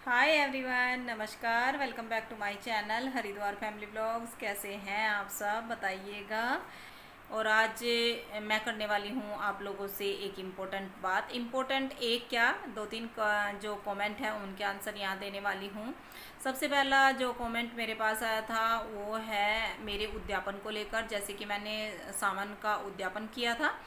हाय everyone, नमस्कार। Welcome back to my channel Haridwar family blogs. कैसे हैं आप सब, बताइएगा। और आज मैं करने वाली हूँ आप लोगों से एक इम्पोर्टेंट एक क्या दो तीन जो कमेंट है उनके आंसर यहाँ देने वाली हूँ। सबसे पहला जो कमेंट मेरे पास आया था वो है मेरे उद्यापन को लेकर। जैसे कि मैंने सावन का उद्यापन किया था,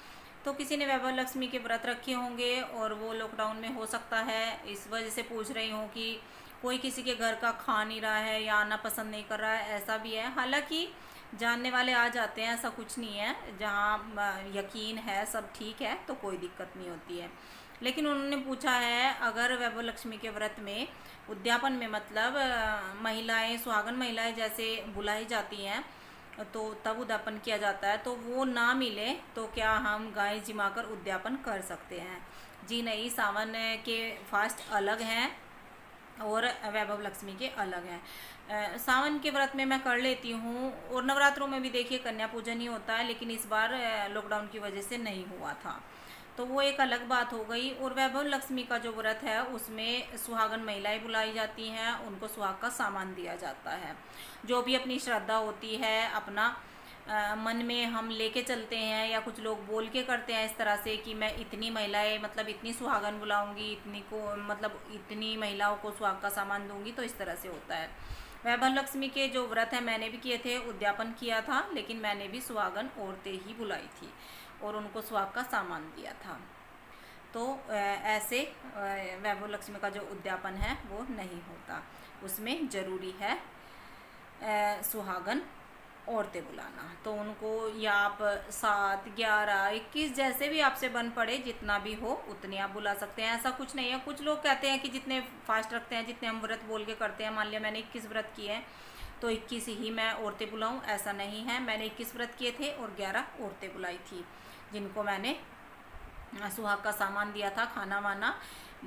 तो किसी ने वैभव लक्ष्मी के व्रत रखे होंगे और वो लॉकडाउन में हो सकता है, इस वजह से पूछ रही हूँ कि कोई किसी के घर का खा नहीं रहा है या आना पसंद नहीं कर रहा है। ऐसा भी है, हालांकि जानने वाले आ जाते हैं, ऐसा कुछ नहीं है। जहाँ यकीन है, सब ठीक है, तो कोई दिक्कत नहीं होती है। लेकिन उन्होंने पूछा है, अगर वैभव लक्ष्मी के व्रत में उद्यापन में मतलब महिलाएं, सुहागन महिलाएं जैसे बुलाई जाती हैं, तो तब उद्यापन किया जाता है, तो वो ना मिले तो क्या हम गाय जिमा कर उद्यापन कर सकते हैं? जी नहीं, सावन के फास्ट अलग हैं और वैभव लक्ष्मी के अलग हैं। सावन के व्रत में मैं कर लेती हूँ और नवरात्रों में भी देखिए कन्या पूजन ही होता है, लेकिन इस बार लॉकडाउन की वजह से नहीं हुआ था, तो वो एक अलग बात हो गई। और वैभव लक्ष्मी का जो व्रत है उसमें सुहागन महिलाएं बुलाई जाती हैं, उनको सुहाग का सामान दिया जाता है। जो भी अपनी श्रद्धा होती है, अपना मन में हम लेके चलते हैं, या कुछ लोग बोल के करते हैं इस तरह से कि मैं इतनी महिलाएं, मतलब इतनी सुहागन बुलाऊंगी, इतनी को मतलब इतनी महिलाओं को सुहाग का सामान दूंगी, तो इस तरह से होता है। वैभव लक्ष्मी के जो व्रत है मैंने भी किए थे, उद्यापन किया था, लेकिन मैंने भी सुहागन औरतें ही बुलाई थी और उनको सुहाग का सामान दिया था। तो ऐसे वैभव लक्ष्मी का जो उद्यापन है वो नहीं होता, उसमें ज़रूरी है सुहागन औरतें बुलाना। तो उनको या आप 7, 11, 21 जैसे भी आपसे बन पड़े, जितना भी हो उतनी आप बुला सकते हैं। ऐसा कुछ नहीं है। कुछ लोग कहते हैं कि जितने फास्ट रखते हैं, जितने हम व्रत बोल के करते हैं, मान लिया मैंने 21 व्रत किए हैं तो 21 ही मैं औरतें बुलाऊं, ऐसा नहीं है। मैंने 21 व्रत किए थे और 11 औरतें बुलाई थी, जिनको मैंने सुहाग का सामान दिया था, खाना वाना,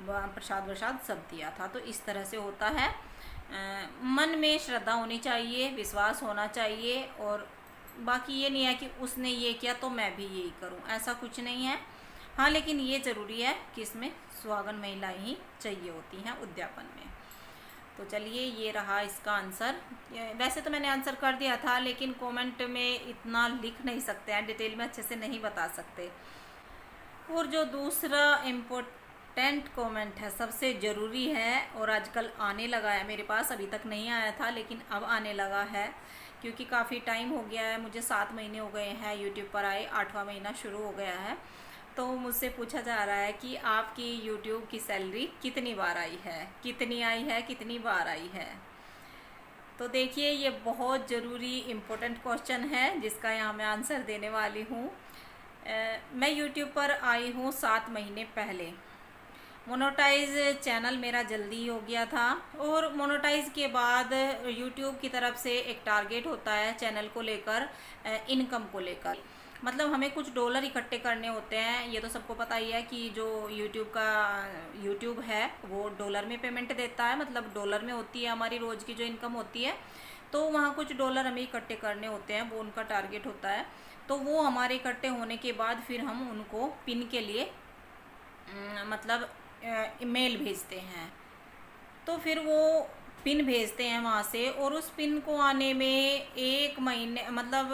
प्रसाद वरसाद सब दिया था। तो इस तरह से होता है। मन में श्रद्धा होनी चाहिए, विश्वास होना चाहिए, और बाकी ये नहीं है कि उसने ये किया तो मैं भी यही करूं, ऐसा कुछ नहीं है। हाँ, लेकिन ये ज़रूरी है कि इसमें सुहागन महिलाएं ही चाहिए होती हैं उद्यापन में। तो चलिए, ये रहा इसका आंसर। वैसे तो मैंने आंसर कर दिया था, लेकिन कमेंट में इतना लिख नहीं सकते हैं, डिटेल में अच्छे से नहीं बता सकते। और जो दूसरा इम्पोर्टेंट कमेंट है, सबसे ज़रूरी है, और आजकल आने लगा है मेरे पास, अभी तक नहीं आया था लेकिन अब आने लगा है, क्योंकि काफ़ी टाइम हो गया है, मुझे 7 महीने हो गए हैं यूट्यूब पर आए, 8वां महीना शुरू हो गया है। तो मुझसे पूछा जा रहा है कि आपकी यूट्यूब की सैलरी कितनी बार आई है, कितनी आई है, कितनी बार आई है। तो देखिए, ये बहुत ज़रूरी इम्पोर्टेंट क्वेश्चन है, जिसका यहाँ मैं आंसर देने वाली हूँ। मैं यूट्यूब पर आई हूँ 7 महीने पहले। मोनेटाइज चैनल मेरा जल्दी हो गया था, और मोनेटाइज के बाद यूट्यूब की तरफ से एक टारगेट होता है चैनल को लेकर, इनकम को लेकर। मतलब हमें कुछ डॉलर इकट्ठे करने होते हैं। ये तो सबको पता ही है कि जो यूट्यूब है वो डॉलर में पेमेंट देता है, मतलब डॉलर में होती है हमारी रोज़ की जो इनकम होती है। तो वहाँ कुछ डॉलर हमें इकट्ठे करने होते हैं, वो उनका टारगेट होता है। तो वो हमारे इकट्ठे होने के बाद फिर हम उनको पिन के लिए मतलब ईमेल भेजते हैं। तो फिर वो पिन भेजते हैं वहाँ से, और उस पिन को आने में 1 महीने, मतलब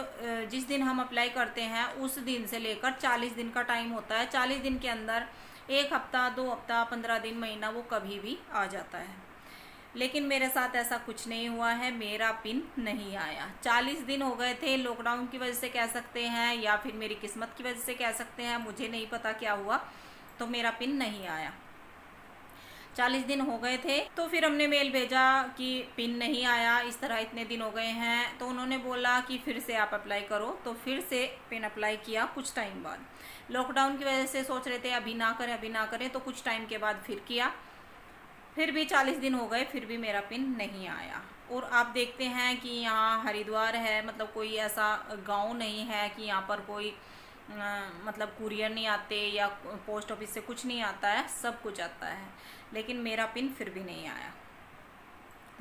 जिस दिन हम अप्लाई करते हैं उस दिन से लेकर 40 दिन का टाइम होता है। 40 दिन के अंदर 1 हफ्ता, 2 हफ्ता, 15 दिन, महीना, वो कभी भी आ जाता है। लेकिन मेरे साथ ऐसा कुछ नहीं हुआ है, मेरा पिन नहीं आया। 40 दिन हो गए थे, लॉकडाउन की वजह से कह सकते हैं, या फिर मेरी किस्मत की वजह से कह सकते हैं, मुझे नहीं पता क्या हुआ, तो मेरा पिन नहीं आया। 40 दिन हो गए थे, तो फिर हमने मेल भेजा कि पिन नहीं आया, इस तरह इतने दिन हो गए हैं। तो उन्होंने बोला कि फिर से आप अप्लाई करो। तो फिर से पिन अप्लाई किया कुछ टाइम बाद। लॉकडाउन की वजह से सोच रहे थे अभी ना करें, अभी ना करें, तो कुछ टाइम के बाद फिर किया। फिर भी 40 दिन हो गए, फिर भी मेरा पिन नहीं आया। और आप देखते हैं कि यहाँ हरिद्वार है, मतलब कोई ऐसा गांव नहीं है कि यहाँ पर कोई मतलब कुरियर नहीं आते या पोस्ट ऑफिस से कुछ नहीं आता है, सब कुछ आता है। लेकिन मेरा पिन फिर भी नहीं आया।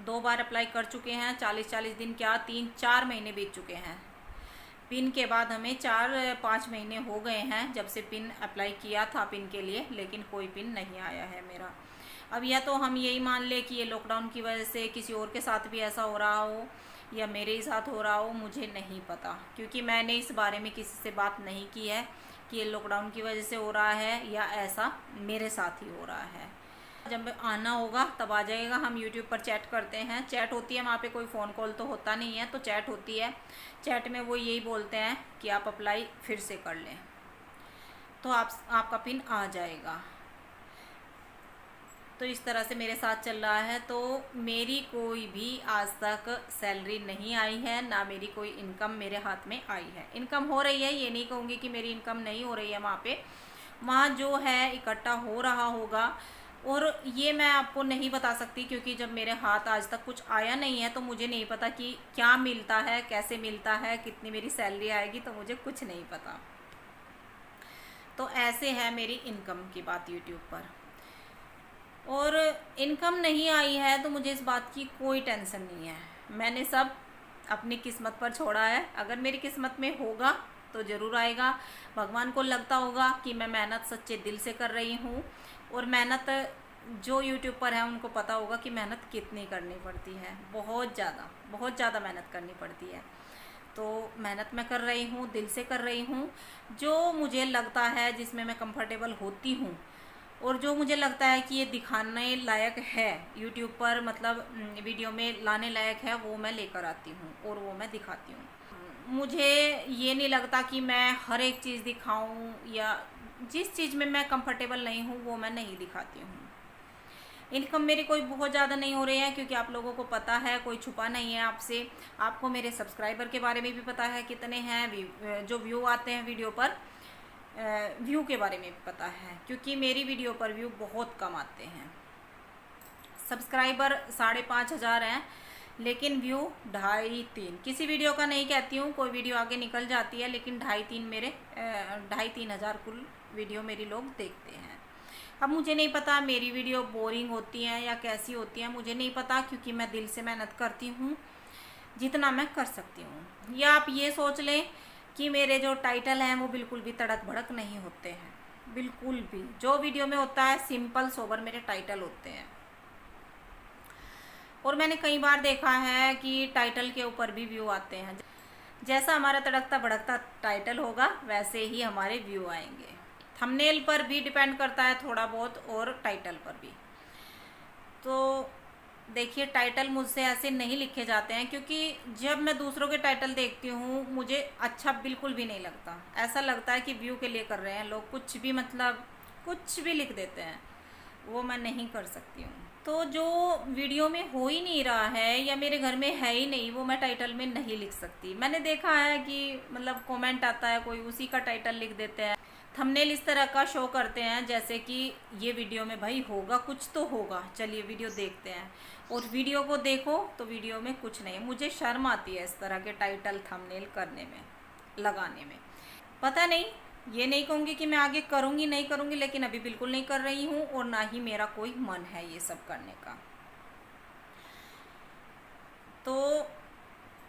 2 बार अप्लाई कर चुके हैं, 40 दिन क्या, 3-4 महीने बीत चुके हैं। पिन के बाद हमें 4-5 महीने हो गए हैं जब से पिन अप्लाई किया था पिन के लिए, लेकिन कोई पिन नहीं आया है मेरा। अब या तो हम यही मान ले कि ये लॉकडाउन की वजह से किसी और के साथ भी ऐसा हो रहा हो या मेरे ही साथ हो रहा हो, मुझे नहीं पता, क्योंकि मैंने इस बारे में किसी से बात नहीं की है कि ये लॉकडाउन की वजह से हो रहा है या ऐसा मेरे साथ ही हो रहा है। जब आना होगा तब आ जाएगा। हम यूट्यूब पर चैट करते हैं, चैट होती है वहाँ पे, कोई फ़ोन कॉल तो होता नहीं है, तो चैट होती है। चैट में वो यही बोलते हैं कि आप अप्लाई फिर से कर लें, तो आपका पिन आ जाएगा। तो इस तरह से मेरे साथ चल रहा है। तो मेरी कोई भी आज तक सैलरी नहीं आई है, ना मेरी कोई इनकम मेरे हाथ में आई है। इनकम हो रही है, ये नहीं कहूँगी कि मेरी इनकम नहीं हो रही है वहाँ पे, वहाँ जो है इकट्ठा हो रहा होगा, और ये मैं आपको नहीं बता सकती क्योंकि जब मेरे हाथ आज तक कुछ आया नहीं है तो मुझे नहीं पता कि क्या मिलता है, कैसे मिलता है, कितनी मेरी सैलरी आएगी, तो मुझे कुछ नहीं पता। तो ऐसे है मेरी इनकम की बात यूट्यूब पर। और इनकम नहीं आई है तो मुझे इस बात की कोई टेंशन नहीं है, मैंने सब अपनी किस्मत पर छोड़ा है। अगर मेरी किस्मत में होगा तो ज़रूर आएगा। भगवान को लगता होगा कि मैं मेहनत सच्चे दिल से कर रही हूँ, और मेहनत जो यूट्यूब पर है उनको पता होगा कि मेहनत कितनी करनी पड़ती है, बहुत ज़्यादा मेहनत करनी पड़ती है। तो मेहनत मैं कर रही हूँ, दिल से कर रही हूँ। जो मुझे लगता है, जिसमें मैं कंफर्टेबल होती हूँ, और जो मुझे लगता है कि ये दिखाने लायक है यूट्यूब पर, मतलब वीडियो में लाने लायक है, वो मैं लेकर आती हूँ और वो मैं दिखाती हूँ। मुझे ये नहीं लगता कि मैं हर एक चीज़ दिखाऊं, या जिस चीज़ में मैं कंफर्टेबल नहीं हूँ वो मैं नहीं दिखाती हूँ। इनकम मेरी कोई बहुत ज़्यादा नहीं हो रही है क्योंकि आप लोगों को पता है, कोई छुपा नहीं है आपसे। आपको मेरे सब्सक्राइबर के बारे में भी पता है कितने हैं, जो व्यू आते हैं वीडियो पर, व्यू के बारे में भी पता है, क्योंकि मेरी वीडियो पर व्यू बहुत कम आते हैं। सब्सक्राइबर 5,500 हैं, लेकिन व्यू 2.5-3, किसी वीडियो का नहीं कहती हूँ, कोई वीडियो आगे निकल जाती है, लेकिन 2.5-3 मेरे 2.5-3 हज़ार कुल वीडियो मेरी लोग देखते हैं। अब मुझे नहीं पता मेरी वीडियो बोरिंग होती हैं या कैसी होती हैं, मुझे नहीं पता, क्योंकि मैं दिल से मेहनत करती हूँ जितना मैं कर सकती हूँ। या आप ये सोच लें कि मेरे जो टाइटल हैं वो बिल्कुल भी तड़क भड़क नहीं होते हैं, बिल्कुल भी। जो वीडियो में होता है सिंपल सोबर मेरे टाइटल होते हैं। और मैंने कई बार देखा है कि टाइटल के ऊपर भी व्यू आते हैं। जैसा हमारा तड़कता भड़कता टाइटल होगा वैसे ही हमारे व्यू आएंगे। थंबनेल पर भी डिपेंड करता है थोड़ा बहुत, और टाइटल पर भी। तो देखिए, टाइटल मुझसे ऐसे नहीं लिखे जाते हैं, क्योंकि जब मैं दूसरों के टाइटल देखती हूँ मुझे अच्छा बिल्कुल भी नहीं लगता। ऐसा लगता है कि व्यू के लिए कर रहे हैं लोग, कुछ भी, मतलब कुछ भी लिख देते हैं, वो मैं नहीं कर सकती हूँ। तो जो वीडियो में हो ही नहीं रहा है या मेरे घर में है ही नहीं, वो मैं टाइटल में नहीं लिख सकती। मैंने देखा है कि मतलब कमेंट आता है, कोई उसी का टाइटल लिख देते हैं। थंबनेल इस तरह का शो करते हैं जैसे कि ये वीडियो में भाई होगा, कुछ तो होगा, चलिए वीडियो देखते हैं, और वीडियो को देखो तो वीडियो में कुछ नहीं। मुझे शर्म आती है इस तरह के टाइटल थंबनेल करने में, लगाने में। पता नहीं, ये नहीं कहूँगी कि मैं आगे करूँगी नहीं करूँगी, लेकिन अभी बिल्कुल नहीं कर रही हूँ, और ना ही मेरा कोई मन है ये सब करने का। तो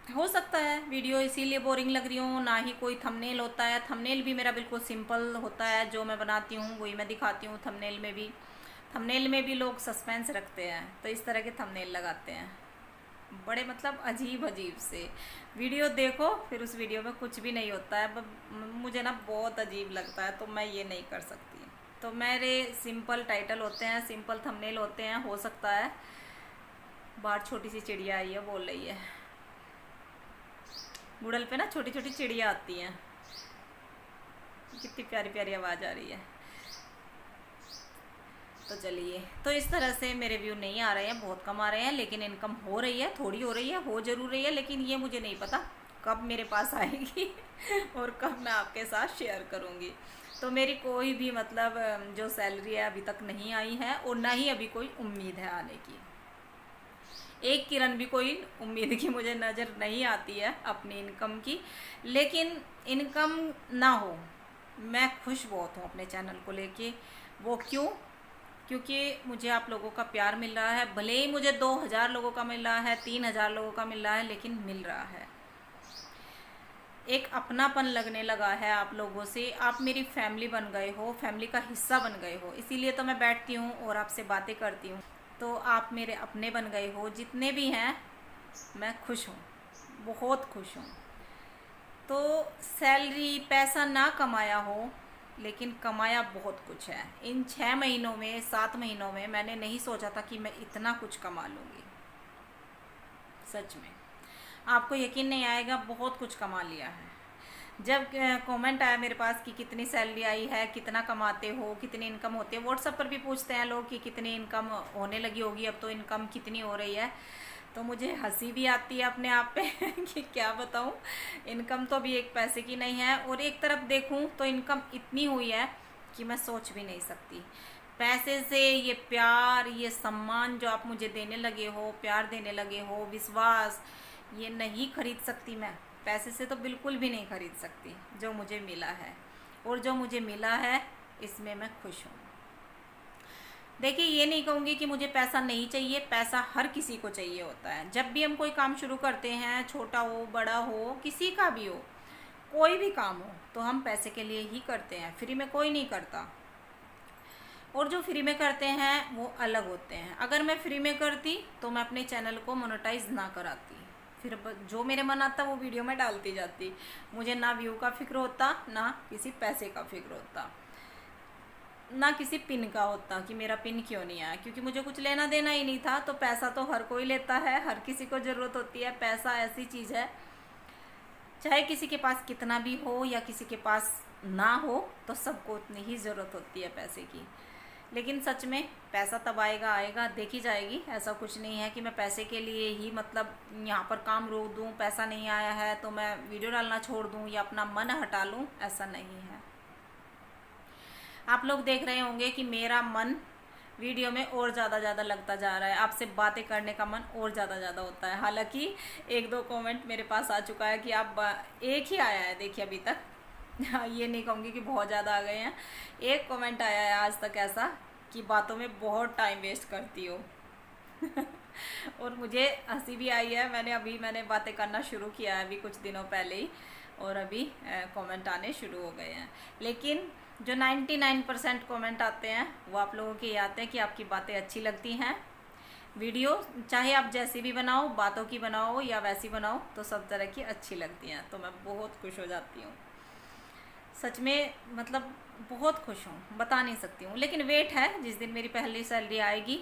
हो सकता है वीडियो इसीलिए बोरिंग लग रही हो, ना ही कोई थंबनेल होता है। थंबनेल भी मेरा बिल्कुल सिंपल होता है, जो मैं बनाती हूँ वही मैं दिखाती हूँ। थंबनेल में भी लोग सस्पेंस रखते हैं, तो इस तरह के थंबनेल लगाते हैं, बड़े मतलब अजीब से। वीडियो देखो फिर उस वीडियो में कुछ भी नहीं होता है, मुझे ना बहुत अजीब लगता है, तो मैं ये नहीं कर सकती। तो मेरे सिंपल टाइटल होते हैं, सिंपल थंबनेल होते हैं। हो सकता है बाहर छोटी सी चिड़िया आई है, बोल रही है। गूगल पे ना छोटी छोटी चिड़िया आती हैं, कितनी प्यारी प्यारी आवाज़ आ रही है। तो चलिए, तो इस तरह से मेरे व्यू नहीं आ रहे हैं, बहुत कम आ रहे हैं, लेकिन इनकम हो रही है, थोड़ी हो रही है, हो जरूर रही है, लेकिन ये मुझे नहीं पता कब मेरे पास आएगी और कब मैं आपके साथ शेयर करूँगी। तो मेरी कोई भी मतलब जो सैलरी है अभी तक नहीं आई है, और ना ही अभी कोई उम्मीद है आने की। एक किरण भी कोई उम्मीद की मुझे नज़र नहीं आती है अपनी इनकम की। लेकिन इनकम ना हो, मैं खुश बहुत हूँ अपने चैनल को लेके। वो क्यों? क्योंकि मुझे आप लोगों का प्यार मिल रहा है। भले ही मुझे 2,000 लोगों का मिल रहा है, 3,000 लोगों का मिल रहा है, लेकिन मिल रहा है। एक अपनापन लगने लगा है आप लोगों से। आप मेरी फैमिली बन गए हो, फैमिली का हिस्सा बन गए हो, इसीलिए तो मैं बैठती हूँ और आपसे बातें करती हूँ। तो आप मेरे अपने बन गए हो, जितने भी हैं मैं खुश हूँ, बहुत खुश हूँ। तो सैलरी पैसा ना कमाया हो, लेकिन कमाया बहुत कुछ है। इन 6 महीनों में 7 महीनों में मैंने नहीं सोचा था कि मैं इतना कुछ कमा लूँगी। सच में आपको यकीन नहीं आएगा, बहुत कुछ कमा लिया है। जब कमेंट आया मेरे पास कि कितनी सैलरी आई है, कितना कमाते हो, कितनी इनकम होती है, व्हाट्सएप पर भी पूछते हैं लोग कि कितनी इनकम होने लगी होगी, अब तो इनकम कितनी हो रही है। तो मुझे हंसी भी आती है अपने आप पे कि क्या बताऊं, इनकम तो अभी एक पैसे की नहीं है। और एक तरफ देखूं तो इनकम इतनी हुई है कि मैं सोच भी नहीं सकती। पैसे से ये प्यार, ये सम्मान जो आप मुझे देने लगे हो, प्यार देने लगे हो, विश्वास, ये नहीं खरीद सकती मैं। पैसे से तो बिल्कुल भी नहीं खरीद सकती जो मुझे मिला है। और जो मुझे मिला है इसमें मैं खुश हूँ। देखिए, ये नहीं कहूँगी कि मुझे पैसा नहीं चाहिए, पैसा हर किसी को चाहिए होता है। जब भी हम कोई काम शुरू करते हैं, छोटा हो बड़ा हो, किसी का भी हो, कोई भी काम हो, तो हम पैसे के लिए ही करते हैं, फ्री में कोई नहीं करता। और जो फ्री में करते हैं वो अलग होते हैं। अगर मैं फ्री में करती तो मैं अपने चैनल को मोनेटाइज ना कराती, फिर जो मेरे मन आता वो वीडियो में डालती जाती। मुझे ना व्यू का फिक्र होता, ना किसी पैसे का फिक्र होता, ना किसी पिन का होता कि मेरा पिन क्यों नहीं आया, क्योंकि मुझे कुछ लेना देना ही नहीं था। तो पैसा तो हर कोई लेता है, हर किसी को ज़रूरत होती है। पैसा ऐसी चीज़ है, चाहे किसी के पास कितना भी हो या किसी के पास ना हो, तो सबको उतनी ही ज़रूरत होती है पैसे की। लेकिन सच में पैसा तब आएगा, आएगा, देखी जाएगी। ऐसा कुछ नहीं है कि मैं पैसे के लिए ही मतलब यहाँ पर काम रोक दूँ, पैसा नहीं आया है तो मैं वीडियो डालना छोड़ दूँ या अपना मन हटा लूँ, ऐसा नहीं है। आप लोग देख रहे होंगे कि मेरा मन वीडियो में और ज़्यादा लगता जा रहा है, आपसे बातें करने का मन और ज़्यादा होता है। हालांकि 1-2 कमेंट मेरे पास आ चुका है कि आप, एक ही आया है देखिए अभी तक ये नहीं कहूँगी कि बहुत ज़्यादा आ गए हैं। एक कमेंट आया है आज तक ऐसा कि बातों में बहुत टाइम वेस्ट करती हो और मुझे हंसी भी आई है। मैंने बातें करना शुरू किया है अभी कुछ दिनों पहले ही, और अभी कमेंट आने शुरू हो गए हैं। लेकिन जो 99% कमेंट आते हैं वो आप लोगों के ये आते हैं कि आपकी बातें अच्छी लगती हैं। वीडियो चाहे आप जैसी भी बनाओ, बातों की बनाओ या वैसी बनाओ, तो सब तरह की अच्छी लगती हैं। तो मैं बहुत खुश हो जाती हूँ, सच में मतलब बहुत खुश हूँ, बता नहीं सकती हूँ। लेकिन वेट है, जिस दिन मेरी पहली सैलरी आएगी,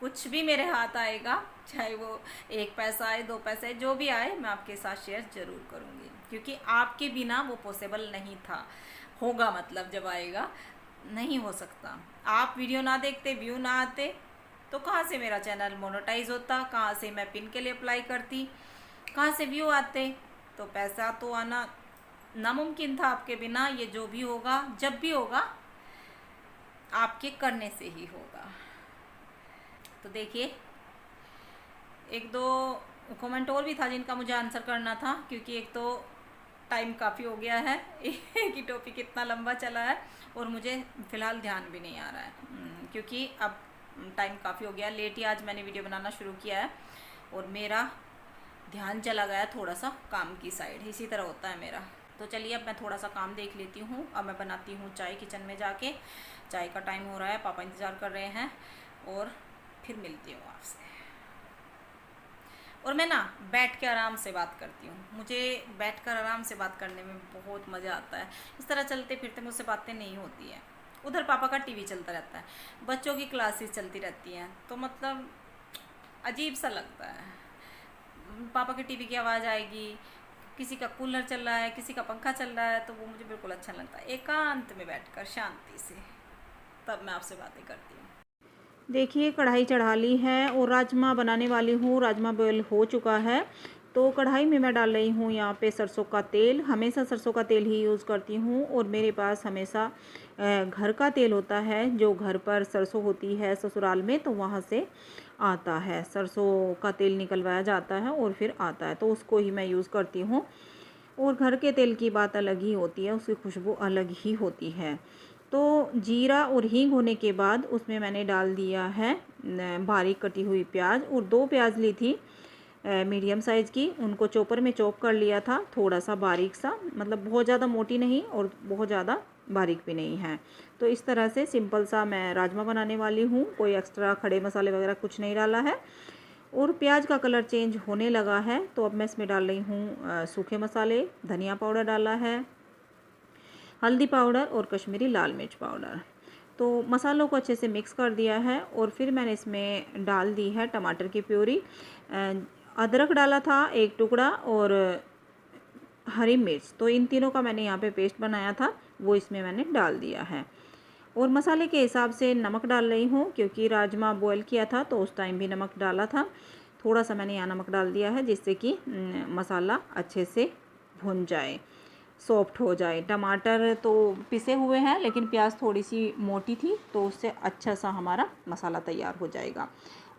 कुछ भी मेरे हाथ आएगा, चाहे वो 1 पैसा आए, 2 पैसे, जो भी आए, मैं आपके साथ शेयर ज़रूर करूँगी। क्योंकि आपके बिना वो पॉसिबल नहीं था, होगा मतलब जब आएगा, नहीं हो सकता। आप वीडियो ना देखते, व्यू ना आते, तो कहाँ से मेरा चैनल मोनेटाइज होता, कहाँ से मैं पिन के लिए अप्लाई करती, कहाँ से व्यू आते। तो पैसा तो आना नामुमकिन था आपके बिना। ये जो भी होगा, जब भी होगा, आपके करने से ही होगा। तो देखिए, 1-2 कमेंट और भी था जिनका मुझे आंसर करना था, क्योंकि एक तो टाइम काफ़ी हो गया है एक ही टॉपिक इतना लंबा चला है और मुझे फ़िलहाल ध्यान भी नहीं आ रहा है, क्योंकि अब टाइम काफ़ी हो गया। लेट ही आज मैंने वीडियो बनाना शुरू किया है और मेरा ध्यान चला गया थोड़ा सा काम की साइड। इसी तरह होता है मेरा। तो चलिए, अब मैं थोड़ा सा काम देख लेती हूँ। अब मैं बनाती हूँ चाय, किचन में जाके। चाय का टाइम हो रहा है, पापा इंतज़ार कर रहे हैं, और फिर मिलती हूँ आपसे। और मैं ना बैठ के आराम से बात करती हूँ, मुझे बैठ कर आराम से बात करने में बहुत मज़ा आता है। इस तरह चलते फिरते मुझसे बातें नहीं होती हैं। उधर पापा का टीवी चलता रहता है, बच्चों की क्लासेस चलती रहती हैं, तो मतलब अजीब सा लगता है। पापा के टीवी की आवाज़ आएगी, किसी का कूलर चल रहा है, किसी का पंखा चल रहा है, तो वो मुझे बिल्कुल अच्छा लगता है। एकांत में बैठकर शांति से, तब मैं आपसे बातें करती हूँ। देखिए, कढ़ाई चढ़ा ली है और राजमा बनाने वाली हूँ। राजमा बॉयल हो चुका है, तो कढ़ाई में मैं डाल रही हूँ यहाँ पे सरसों का तेल। हमेशा सरसों का तेल ही यूज़ करती हूँ, और मेरे पास हमेशा घर का तेल होता है, जो घर पर सरसों होती है ससुराल में, तो वहाँ से आता है। सरसों का तेल निकलवाया जाता है और फिर आता है, तो उसको ही मैं यूज़ करती हूँ। और घर के तेल की बात अलग ही होती है, उसकी खुशबू अलग ही होती है। तो जीरा और हींग होने के बाद उसमें मैंने डाल दिया है बारीक कटी हुई प्याज, और 2 प्याज ली थी मीडियम साइज़ की, उनको चॉपर में चॉप कर लिया था, थोड़ा सा बारीक सा, मतलब बहुत ज़्यादा मोटी नहीं और बहुत ज़्यादा बारीक भी नहीं है। तो इस तरह से सिंपल सा मैं राजमा बनाने वाली हूँ, कोई एक्स्ट्रा खड़े मसाले वगैरह कुछ नहीं डाला है। और प्याज का कलर चेंज होने लगा है तो अब मैं इसमें डाल रही हूँ सूखे मसाले, धनिया पाउडर डाला है, हल्दी पाउडर और कश्मीरी लाल मिर्च पाउडर। तो मसालों को अच्छे से मिक्स कर दिया है और फिर मैंने इसमें डाल दी है टमाटर की प्यूरी, अदरक डाला था 1 टुकड़ा और हरी मिर्च, तो इन तीनों का मैंने यहाँ पे पेस्ट बनाया था, वो इसमें मैंने डाल दिया है। और मसाले के हिसाब से नमक डाल रही हूँ, क्योंकि राजमा बॉयल किया था तो उस टाइम भी नमक डाला था। थोड़ा सा मैंने यहाँ नमक डाल दिया है जिससे कि मसाला अच्छे से भुन जाए, सॉफ्ट हो जाए। टमाटर तो पिसे हुए हैं लेकिन प्याज थोड़ी सी मोटी थी तो उससे अच्छा सा हमारा मसाला तैयार हो जाएगा।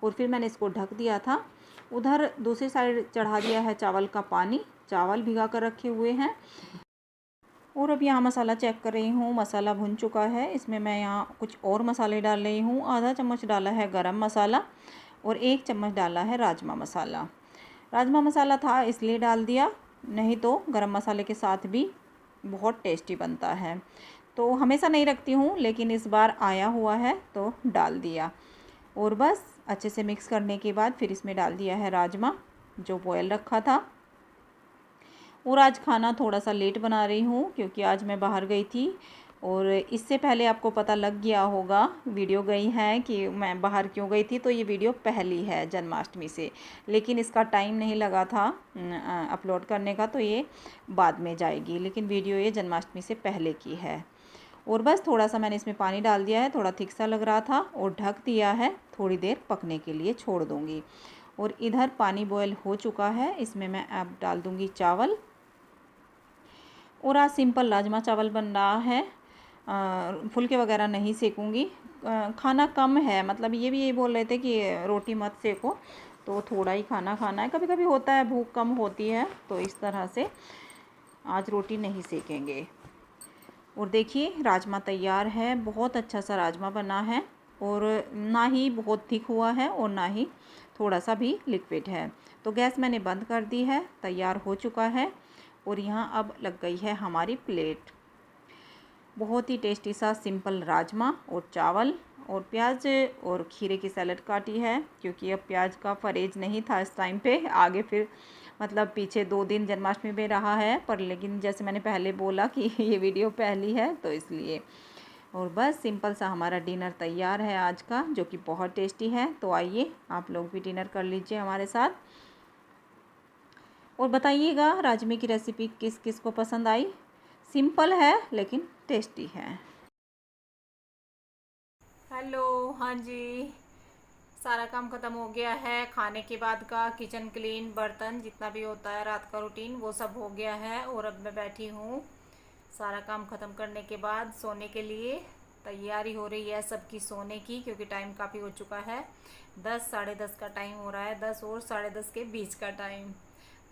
और फिर मैंने इसको ढक दिया था। उधर दूसरी साइड चढ़ा दिया है चावल का पानी, चावल भिगा कर रखे हुए हैं। और अब यहाँ मसाला चेक कर रही हूँ, मसाला भुन चुका है। इसमें मैं यहाँ कुछ और मसाले डाल रही हूँ। आधा चम्मच डाला है गरम मसाला और 1 चम्मच डाला है राजमा मसाला। राजमा मसाला था इसलिए डाल दिया, नहीं तो गरम मसाले के साथ भी बहुत टेस्टी बनता है। तो हमेशा नहीं रखती हूँ लेकिन इस बार आया हुआ है तो डाल दिया। और बस अच्छे से मिक्स करने के बाद फिर इसमें डाल दिया है राजमा जो बॉयल रखा था। और आज खाना थोड़ा सा लेट बना रही हूँ क्योंकि आज मैं बाहर गई थी और इससे पहले आपको पता लग गया होगा, वीडियो गई है कि मैं बाहर क्यों गई थी। तो ये वीडियो पहली है जन्माष्टमी से, लेकिन इसका टाइम नहीं लगा था अपलोड करने का, तो ये बाद में जाएगी। लेकिन वीडियो ये जन्माष्टमी से पहले की है। और बस थोड़ा सा मैंने इसमें पानी डाल दिया है, थोड़ा थिक सा लग रहा था और ढक दिया है, थोड़ी देर पकने के लिए छोड़ दूँगी। और इधर पानी बॉयल हो चुका है, इसमें मैं अब डाल दूँगी चावल। और आज सिंपल राजमा चावल बन रहा है, फुलके वगैरह नहीं सेकूँगी। खाना कम है, मतलब ये भी यही बोल रहे थे कि रोटी मत सेको, तो थोड़ा ही खाना खाना है। कभी कभी होता है भूख कम होती है, तो इस तरह से आज रोटी नहीं सेकेंगे। और देखिए राजमा तैयार है, बहुत अच्छा सा राजमा बना है और ना ही बहुत थिक हुआ है और ना ही थोड़ा सा भी लिक्विड है। तो गैस मैंने बंद कर दी है, तैयार हो चुका है। और यहाँ अब लग गई है हमारी प्लेट। बहुत ही टेस्टी सा सिंपल राजमा और चावल और प्याज और खीरे की सैलड काटी है, क्योंकि अब प्याज का परहेज नहीं था इस टाइम पे। आगे फिर मतलब पीछे 2 दिन जन्माष्टमी में रहा है, पर लेकिन जैसे मैंने पहले बोला कि ये वीडियो पहली है तो इसलिए। और बस सिंपल सा हमारा डिनर तैयार है आज का, जो कि बहुत टेस्टी है। तो आइए आप लोग भी डिनर कर लीजिए हमारे साथ और बताइएगा राजमे की रेसिपी किस किस को पसंद आई। सिंपल है लेकिन टेस्टी है। हेलो, हाँ जी, सारा काम ख़त्म हो गया है। खाने के बाद का किचन क्लीन, बर्तन जितना भी होता है रात का रूटीन, वो सब हो गया है। और अब मैं बैठी हूँ सारा काम ख़त्म करने के बाद सोने के लिए। तैयारी हो रही है सबकी सोने की, क्योंकि टाइम काफ़ी हो चुका है। 10 साढ़े 10 का टाइम हो रहा है, 10 और साढ़े 10 के बीच का टाइम।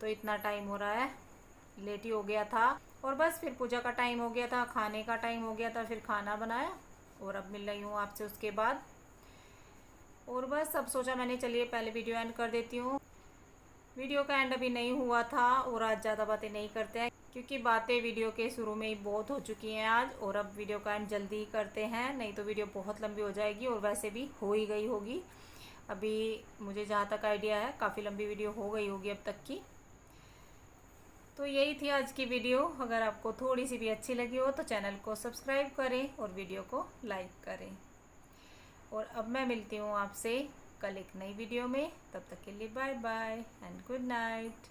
तो इतना टाइम हो रहा है, लेट ही हो गया था। और बस फिर पूजा का टाइम हो गया था, खाने का टाइम हो गया था, फिर खाना बनाया और अब मिल रही हूँ आपसे उसके बाद। और बस अब सोचा मैंने चलिए पहले वीडियो एंड कर देती हूँ। वीडियो का एंड अभी नहीं हुआ था और आज ज़्यादा बातें नहीं करते हैं, क्योंकि बातें वीडियो के शुरू में ही बहुत हो चुकी हैं आज। और अब वीडियो का एंड जल्दी ही करते हैं, नहीं तो वीडियो बहुत लंबी हो जाएगी और वैसे भी हो ही गई होगी। अभी मुझे जहाँ तक आइडिया है काफ़ी लंबी वीडियो हो गई होगी अब तक की। तो यही थी आज की वीडियो। अगर आपको थोड़ी सी भी अच्छी लगी हो तो चैनल को सब्सक्राइब करें और वीडियो को लाइक करें। और अब मैं मिलती हूँ आपसे कल एक नई वीडियो में। तब तक के लिए bye bye and good night.